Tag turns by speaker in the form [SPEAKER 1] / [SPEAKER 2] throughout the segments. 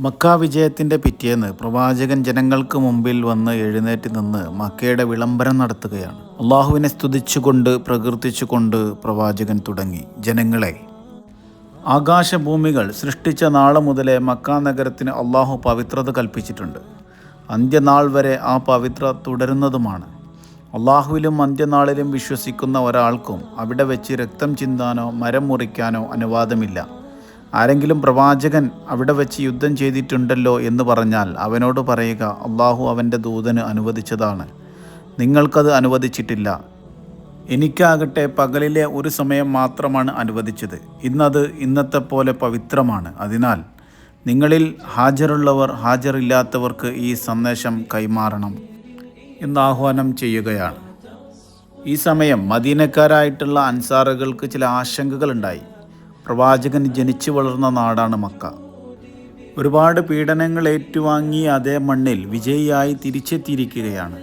[SPEAKER 1] Mecca വിജയത്തിൻ്റെ പിറ്റേന്ന് പ്രവാചകൻ ജനങ്ങൾക്ക് മുമ്പിൽ വന്ന് എഴുന്നേറ്റ് നിന്ന് മക്കയുടെ വിളംബരം നടത്തുകയാണ്. അള്ളാഹുവിനെ സ്തുതിച്ചുകൊണ്ട് പ്രകീർത്തിച്ചുകൊണ്ട് പ്രവാചകൻ തുടങ്ങി. ജനങ്ങളെ, ആകാശഭൂമികൾ സൃഷ്ടിച്ച നാളെ മുതലേ മക്ക നഗരത്തിന് അള്ളാഹു പവിത്രത കൽപ്പിച്ചിട്ടുണ്ട്. അന്ത്യനാൾ വരെ ആ പവിത്രത തുടരുന്നതുമാണ്. അള്ളാഹുവിലും അന്ത്യനാളിലും വിശ്വസിക്കുന്ന ഒരാൾക്കും അവിടെ വെച്ച് രക്തം ചിന്താനോ മരം മുറിക്കാനോ അനുവാദമില്ല. ആരെങ്കിലും പ്രവാചകൻ അവിടെ വെച്ച് യുദ്ധം ചെയ്തിട്ടുണ്ടല്ലോ എന്ന് പറഞ്ഞാൽ അവനോട് പറയുക, അള്ളാഹു അവൻ്റെ ദൂതന് അനുവദിച്ചതാണ്, നിങ്ങൾക്കത് അനുവദിച്ചിട്ടില്ല. എനിക്കാകട്ടെ പകലിലെ ഒരു സമയം മാത്രമാണ് അനുവദിച്ചത്. ഇന്നത് ഇന്നത്തെ പോലെ പവിത്രമാണ്. അതിനാൽ നിങ്ങളിൽ ഹാജറുള്ളവർ ഹാജറില്ലാത്തവർക്ക് ഈ സന്ദേശം കൈമാറണം എന്നാഹ്വാനം ചെയ്യുകയാണ്. ഈ സമയം മദീനക്കാരായിട്ടുള്ള അൻസാറുകൾക്ക് ചില ആശങ്കകളുണ്ടായി. പ്രവാചകൻ ജനിച്ചു വളർന്ന നാടാണ് മക്ക. ഒരുപാട് പീഡനങ്ങൾ ഏറ്റുവാങ്ങിയ അതേ മണ്ണിൽ വിജയിയായി തിരിച്ചെത്തിയിരിക്കുകയാണ്.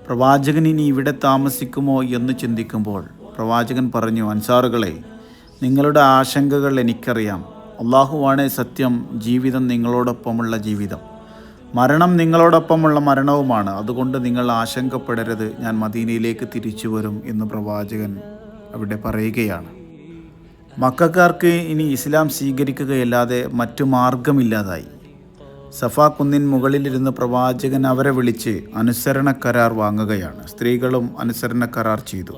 [SPEAKER 1] പ്രവാചകൻ ഇനി ഇവിടെ താമസിക്കുമോ എന്ന് ചിന്തിക്കുമ്പോൾ പ്രവാചകൻ പറഞ്ഞു, അൻസാറുകളെ, നിങ്ങളുടെ ആശങ്കകൾ എനിക്കറിയാം. അള്ളാഹുവാണേ സത്യം, ജീവിതം നിങ്ങളോടൊപ്പമുള്ള ജീവിതം, മരണം നിങ്ങളോടൊപ്പമുള്ള മരണവുമാണ്. അതുകൊണ്ട് നിങ്ങൾ ആശങ്കപ്പെടരുത്, ഞാൻ മദീനയിലേക്ക് തിരിച്ചു വരും എന്ന് പ്രവാചകൻ അവിടെ പറയുകയാണ്. മക്കക്കാർക്ക് ഇനി ഇസ്ലാം സ്വീകരിക്കുകയല്ലാതെ മറ്റു മാർഗമില്ലാതായി. സഫാ കുന്നിൻ മുകളിലിരുന്ന് പ്രവാചകൻ അവരെ വിളിച്ച് അനുസരണ കരാർ വാങ്ങുകയാണ്. സ്ത്രീകളും അനുസരണ കരാർ ചെയ്തു.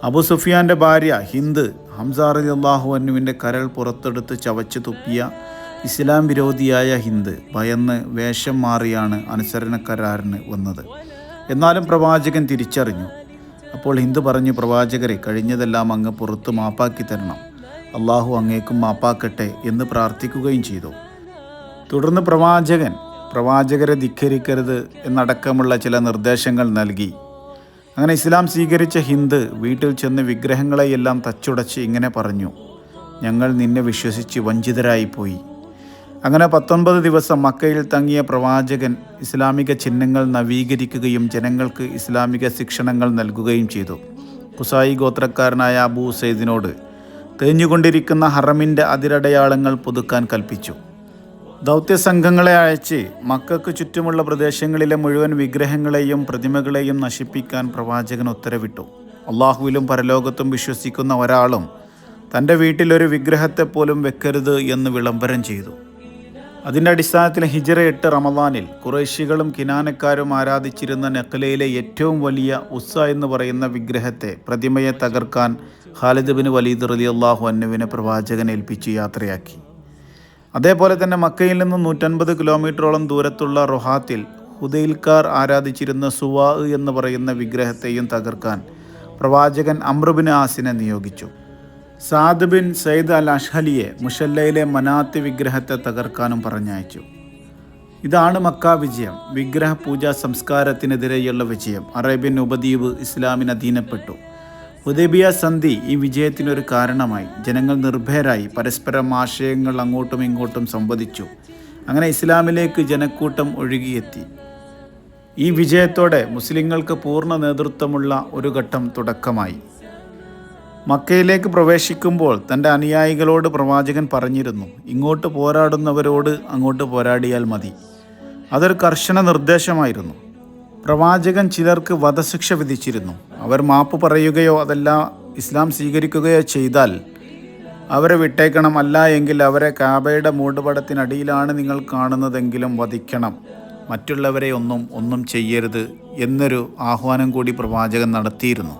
[SPEAKER 1] അബു സുഫിയാൻ്റെ ഭാര്യ ഹിന്ദ് ഹംസ റളിയല്ലാഹു അൻഹുവിൻ്റെ കരൾ പുറത്തെടുത്ത് ചവച്ചു തുപ്പിയ ഇസ്ലാം വിരോധിയായ ഹിന്ദ് ഭയന്ന് വേഷം മാറിയാണ് അനുസരണ കരാറിന് വന്നത്. എന്നാലും പ്രവാചകൻ തിരിച്ചറിഞ്ഞു. അപ്പോൾ ഹിന്ദ് പറഞ്ഞു, പ്രവാചകരെ, കഴിഞ്ഞതെല്ലാം അങ്ങ് പുറത്ത് മാപ്പാക്കി തരണം, അള്ളാഹു അങ്ങേക്കും മാപ്പാക്കട്ടെ എന്ന് പ്രാർത്ഥിക്കുകയും ചെയ്തു. തുടർന്ന് പ്രവാചകരെ ധിക്കരിക്കരുത് എന്നടക്കമുള്ള ചില നിർദ്ദേശങ്ങൾ നൽകി. അങ്ങനെ ഇസ്ലാം സ്വീകരിച്ച ഹിന്ദ് വീട്ടിൽ ചെന്ന് വിഗ്രഹങ്ങളെയെല്ലാം തച്ചുടച്ച് ഇങ്ങനെ പറഞ്ഞു, ഞങ്ങൾ നിന്നെ വിശ്വസിച്ച് വഞ്ചിതരായിപ്പോയി. അങ്ങനെ 19 ദിവസം മക്കയിൽ തങ്ങിയ പ്രവാചകൻ ഇസ്ലാമിക ചിഹ്നങ്ങൾ നവീകരിക്കുകയും ജനങ്ങൾക്ക് ഇസ്ലാമിക ശിക്ഷണങ്ങൾ നൽകുകയും ചെയ്തു. ഖുസായി ഗോത്രക്കാരനായ അബൂ ഉസൈദിനോട് തേഞ്ഞുകൊണ്ടിരിക്കുന്ന ഹറമിൻ്റെ അതിരടയാളങ്ങൾ പുതുക്കാൻ കൽപ്പിച്ചു. ദൗത്യസംഘങ്ങളെ അയച്ച് മക്കൾക്ക് ചുറ്റുമുള്ള പ്രദേശങ്ങളിലെ മുഴുവൻ വിഗ്രഹങ്ങളെയും പ്രതിമകളെയും നശിപ്പിക്കാൻ പ്രവാചകൻ ഉത്തരവിട്ടു. അള്ളാഹുവിലും പരലോകത്തും വിശ്വസിക്കുന്ന ഒരാളും തൻ്റെ വീട്ടിലൊരു വിഗ്രഹത്തെപ്പോലും വെക്കരുത് എന്ന് വിളംബരം ചെയ്തു. അതിൻ്റെ അടിസ്ഥാനത്തിൽ ഹിജ്റ 8 റമദാനിൽ ഖുറൈശികളും കിനാനക്കാരും ആരാധിച്ചിരുന്ന നഖ്ലയിലെ ഏറ്റവും വലിയ ഉസ്സ എന്ന് പറയുന്ന വിഗ്രഹത്തെ, പ്രതിമയെ തകർക്കാൻ ഖാലിദ് ബിൻ വലീദ് റളിയല്ലാഹു അൻഹുവിനെ പ്രവാചകൻ ഏൽപ്പിച്ച് യാത്രയാക്കി. അതേപോലെ തന്നെ മക്കയിൽ നിന്ന് 150 കിലോമീറ്ററോളം ദൂരത്തുള്ള റൊഹാത്തിൽ ഹുദൈൽക്കാർ ആരാധിച്ചിരുന്ന സുവാ എന്ന് പറയുന്ന വിഗ്രഹത്തെയും തകർക്കാൻ പ്രവാചകൻ അംർ ബിൻ ആസിനെ നിയോഗിച്ചു. സാദ് ബിൻ സയ്യിദ് അൽ അഷ്ഹലിയെ മുഷല്ലയിലെ മനാത്ത് വിഗ്രഹത്തെ തകർക്കാനും പറഞ്ഞയച്ചു. ഇതാണ് മക്ക വിജയം, വിഗ്രഹ പൂജാ സംസ്കാരത്തിനെതിരെയുള്ള വിജയം. അറേബ്യൻ ഉപദ്വീപ് ഇസ്ലാമിന് അധീനപ്പെട്ടു. ഹുദൈബിയ സന്ധി ഈ വിജയത്തിനൊരു കാരണമായി. ജനങ്ങൾ നിർഭയരായി പരസ്പരം ആശയങ്ങൾ അങ്ങോട്ടും ഇങ്ങോട്ടും സംവദിച്ചു. അങ്ങനെ ഇസ്ലാമിലേക്ക് ജനക്കൂട്ടം ഒഴുകിയെത്തി. ഈ വിജയത്തോടെ മുസ്ലിങ്ങൾക്ക് പൂർണ്ണ നേതൃത്വമുള്ള ഒരു ഘട്ടം തുടക്കമായി. മക്കയിലേക്ക് പ്രവേശിക്കുമ്പോൾ തൻ്റെ അനുയായികളോട് പ്രവാചകൻ പറഞ്ഞിരുന്നു, ഇങ്ങോട്ട് പോരാടുന്നവരോട് അങ്ങോട്ട് പോരാടിയാൽ മതി. അതൊരു കർശന നിർദ്ദേശമായിരുന്നു. പ്രവാചകൻ ചിലർക്ക് വധശിക്ഷ വിധിച്ചിരുന്നു. അവർ മാപ്പ് പറയുകയോ അതല്ല ഇസ്ലാം സ്വീകരിക്കുകയോ ചെയ്താൽ അവരെ വിട്ടേക്കണം, അല്ല എങ്കിൽ അവരെ കാബയുടെ മൂടുപടത്തിനടിയിലാണ് നിങ്ങൾ കാണുന്നതെങ്കിലും വധിക്കണം, മറ്റുള്ളവരെ ഒന്നും ചെയ്യരുത് എന്നൊരു ആഹ്വാനം കൂടി പ്രവാചകൻ നടത്തിയിരുന്നു.